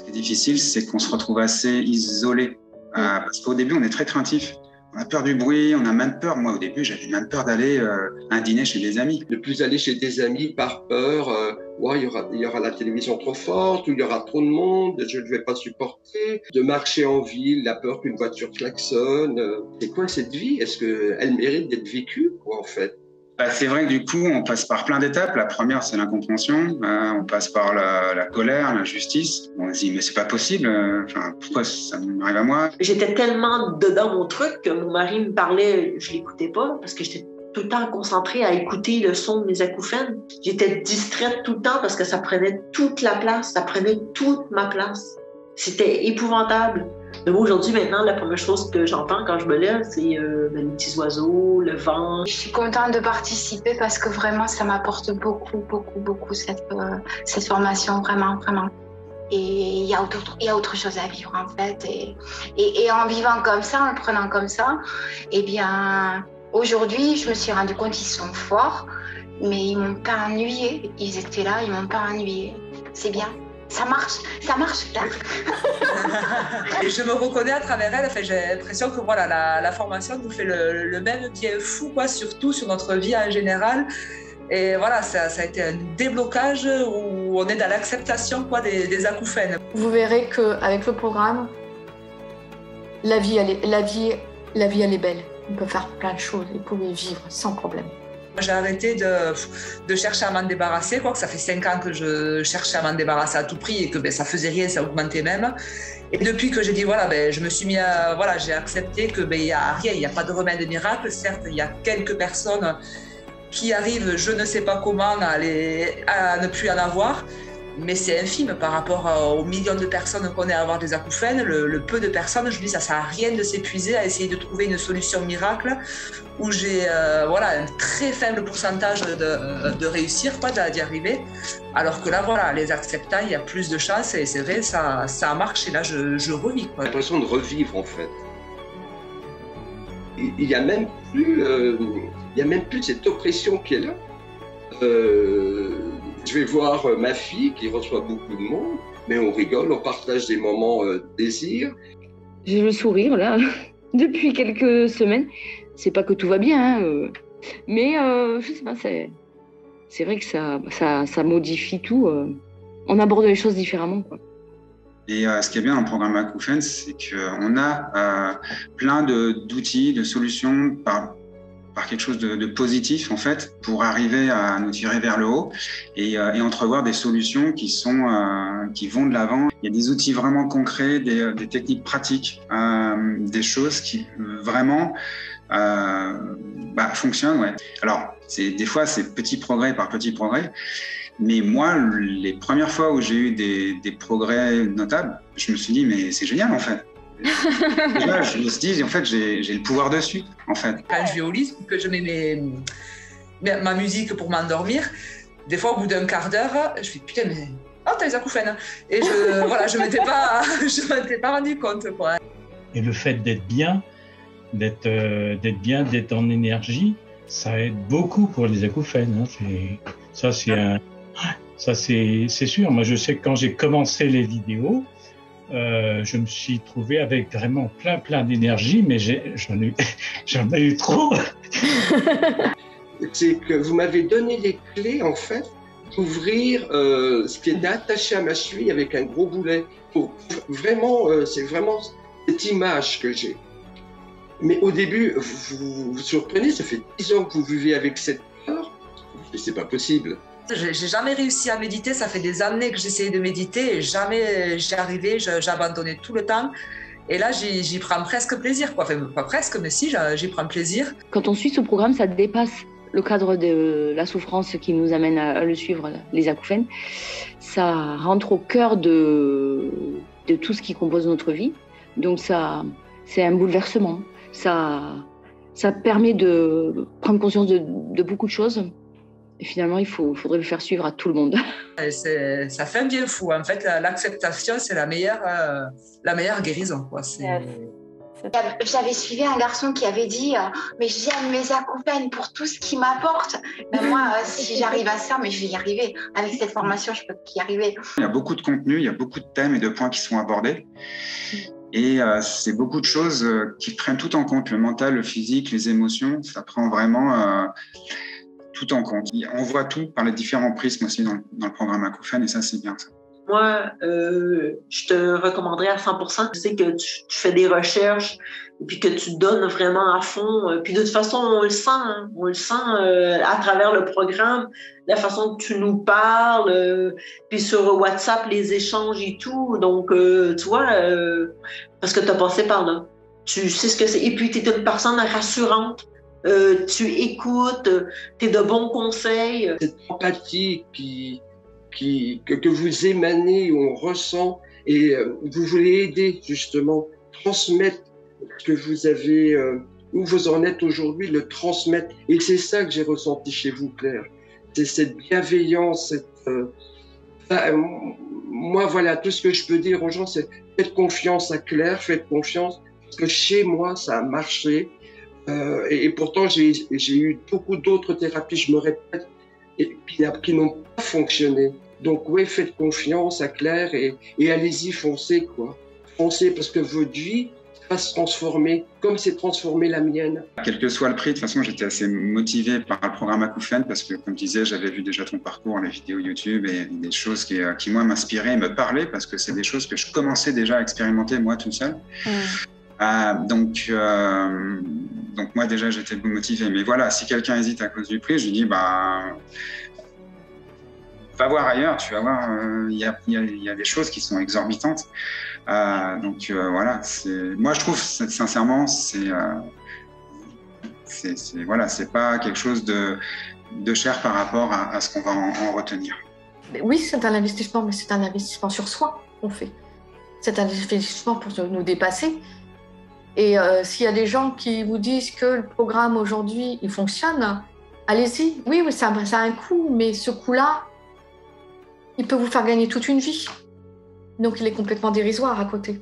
Ce qui est difficile, c'est qu'on se retrouve assez isolé. Parce qu'au début, on est très craintif. On a peur du bruit, on a même peur. Moi, au début, j'avais même peur d'aller à un dîner chez des amis. Ne plus aller chez des amis par peur, il y aura la télévision trop forte, ou il y aura trop de monde, je ne vais pas supporter. De marcher en ville, la peur qu'une voiture klaxonne. C'est quoi cette vie? Est-ce qu'elle mérite d'être vécue, quoi, en fait? C'est vrai que du coup, on passe par plein d'étapes. La première, c'est l'incompréhension. On passe par la colère, l'injustice. On se dit, mais c'est pas possible. Pourquoi ça m'arrive à moi? J'étais tellement dedans mon truc que mon mari me parlait, je l'écoutais pas parce que j'étais tout le temps concentrée à écouter le son de mes acouphènes. J'étais distraite tout le temps parce que ça prenait toute la place, ça prenait toute ma place. C'était épouvantable. Mais moi, aujourd'hui, maintenant, la première chose que j'entends quand je me lève, c'est les petits oiseaux, le vent. Je suis contente de participer parce que vraiment, ça m'apporte beaucoup cette formation, vraiment. Et il y a autre chose à vivre, en fait. Et en vivant comme ça, en le prenant comme ça, eh bien, aujourd'hui, je me suis rendu compte qu'ils sont forts, mais ils m'ont pas ennuyée. Ils étaient là, ils m'ont pas ennuyée. C'est bien. Ça marche là. Et je me reconnais à travers elle. Enfin, j'ai l'impression que voilà, la formation nous fait le même bien fou, quoi, surtout sur notre vie en général. Et voilà, ça a été un déblocage où on est dans l'acceptation, quoi, des acouphènes. Vous verrez qu'avec le programme, la vie elle est belle. On peut faire plein de choses, vous pouvez vivre sans problème. J'ai arrêté de chercher à m'en débarrasser, quoi, que ça fait 5 ans que je cherchais à m'en débarrasser à tout prix et que ça faisait rien, ça augmentait même. Et depuis que j'ai dit, je me suis mis à, j'ai accepté que il y a rien, il n'y a pas de remède miracle. Certes, il y a quelques personnes qui arrivent, je ne sais pas comment, à ne plus en avoir. Mais c'est infime par rapport aux millions de personnes qu'on est à avoir des acouphènes. Le peu de personnes, je me dis, ça ne sert à rien de s'épuiser à essayer de trouver une solution miracle où j'ai un très faible pourcentage de réussir, d'y arriver. Alors que là, les acceptants, il y a plus de chances et c'est vrai, ça marche et là, je revis. J'ai l'impression de revivre, en fait. Il n'y a même plus cette oppression qui est là. Je vais voir ma fille qui reçoit beaucoup de monde, mais on rigole, on partage des moments de désir. J'ai le sourire là depuis quelques semaines. C'est pas que tout va bien, mais je sais pas, c'est vrai que ça modifie tout. On aborde les choses différemment, quoi. Et ce qui est bien dans le programme Acouphènes, c'est qu'on a plein d'outils, de solutions par quelque chose de positif, en fait, pour arriver à nous tirer vers le haut et entrevoir des solutions qui vont de l'avant. Il y a des outils vraiment concrets, des techniques pratiques, des choses qui vraiment fonctionnent. Ouais. Alors, des fois, c'est petit progrès par petit progrès. Mais moi, les premières fois où j'ai eu des progrès notables, je me suis dit, mais c'est génial, en fait. Et là, je me suis dit, en fait, j'ai le pouvoir dessus, en fait. Quand je vais au lit, que je mets ma musique pour m'endormir, des fois, au bout d'un quart d'heure, je fais putain, mais t'as les acouphènes. Et je m'étais pas rendu compte, quoi. Et le fait d'être bien, d'être en énergie, ça aide beaucoup pour les acouphènes. Ça, c'est sûr. Moi, je sais que quand j'ai commencé les vidéos, je me suis trouvé avec vraiment plein d'énergie, mais j'en ai eu trop. C'est que vous m'avez donné les clés, en fait, d'ouvrir ce qui était attaché à ma cheville avec un gros boulet. C'est vraiment cette image que j'ai. Mais au début, vous surprenez, ça fait 10 ans que vous vivez avec cette peur, et c'est pas possible. J'ai jamais réussi à méditer, ça fait des années que j'essayais de méditer et jamais j'y arrivais, j'abandonnais tout le temps. Et là, j'y prends presque plaisir, quoi. Enfin, pas presque, mais si, j'y prends plaisir. Quand on suit ce programme, ça dépasse le cadre de la souffrance qui nous amène à le suivre, les acouphènes. Ça rentre au cœur de tout ce qui compose notre vie. Donc c'est un bouleversement. Ça permet de prendre conscience de beaucoup de choses. Et finalement, il faudrait le faire suivre à tout le monde. Ça fait un bien fou. En fait, l'acceptation, c'est la meilleure guérison, quoi. C'est J'avais suivi un garçon qui avait dit mais j'aime mes acouphènes pour tout ce qu'ils m'apportent. Ben moi, si j'arrive à ça, mais je vais y arriver. Avec cette formation, je peux y arriver. Il y a beaucoup de contenu, il y a beaucoup de thèmes et de points qui sont abordés. Et c'est beaucoup de choses qui prennent tout en compte, le mental, le physique, les émotions. Ça prend vraiment tout en compte. On voit tout par les différents prismes aussi dans le programme Acouphènes, et ça, c'est bien ça. Moi, je te recommanderais à 100%. Je sais que tu fais des recherches et puis que tu donnes vraiment à fond. Puis de toute façon, on le sent. Hein. On le sent à travers le programme, la façon que tu nous parles, puis sur WhatsApp, les échanges et tout. Donc, tu vois, parce que tu as passé par là. Tu sais ce que c'est. Et puis, tu es une personne rassurante. Tu écoutes, tu es de bons conseils. Cette empathie que vous émanez, on ressent, et vous voulez aider justement, transmettre ce que vous avez, où vous en êtes aujourd'hui, le transmettre. Et c'est ça que j'ai ressenti chez vous, Claire. C'est cette bienveillance, moi, voilà, tout ce que je peux dire aux gens, c'est faites confiance à Claire, faites confiance, parce que chez moi, ça a marché. Et pourtant, j'ai eu beaucoup d'autres thérapies, je me répète, et qui n'ont pas fonctionné. Donc, oui, faites confiance à Claire et allez-y, foncez, quoi. Foncez, parce que votre vie va se transformer, comme s'est transformée la mienne. Quel que soit le prix, de toute façon, j'étais assez motivé par le programme Acouphènes, parce que, comme je disais, j'avais vu déjà ton parcours, les vidéos YouTube, et des choses qui moi, m'inspiraient et me parlaient, parce que c'est des choses que je commençais déjà à expérimenter, moi, tout seul. Donc, moi, déjà, j'étais motivé. Mais voilà, si quelqu'un hésite à cause du prix, je lui dis, va voir ailleurs, tu vas voir, il y a des choses qui sont exorbitantes. Voilà, moi je trouve sincèrement, c'est pas quelque chose de cher par rapport à ce qu'on va en retenir. Oui, c'est un investissement, mais c'est un investissement sur soi qu'on fait. C'est un investissement pour nous dépasser. Et s'il y a des gens qui vous disent que le programme aujourd'hui, il fonctionne, allez-y. Oui, ça a un coût, mais ce coût-là, il peut vous faire gagner toute une vie. Donc, il est complètement dérisoire à côté.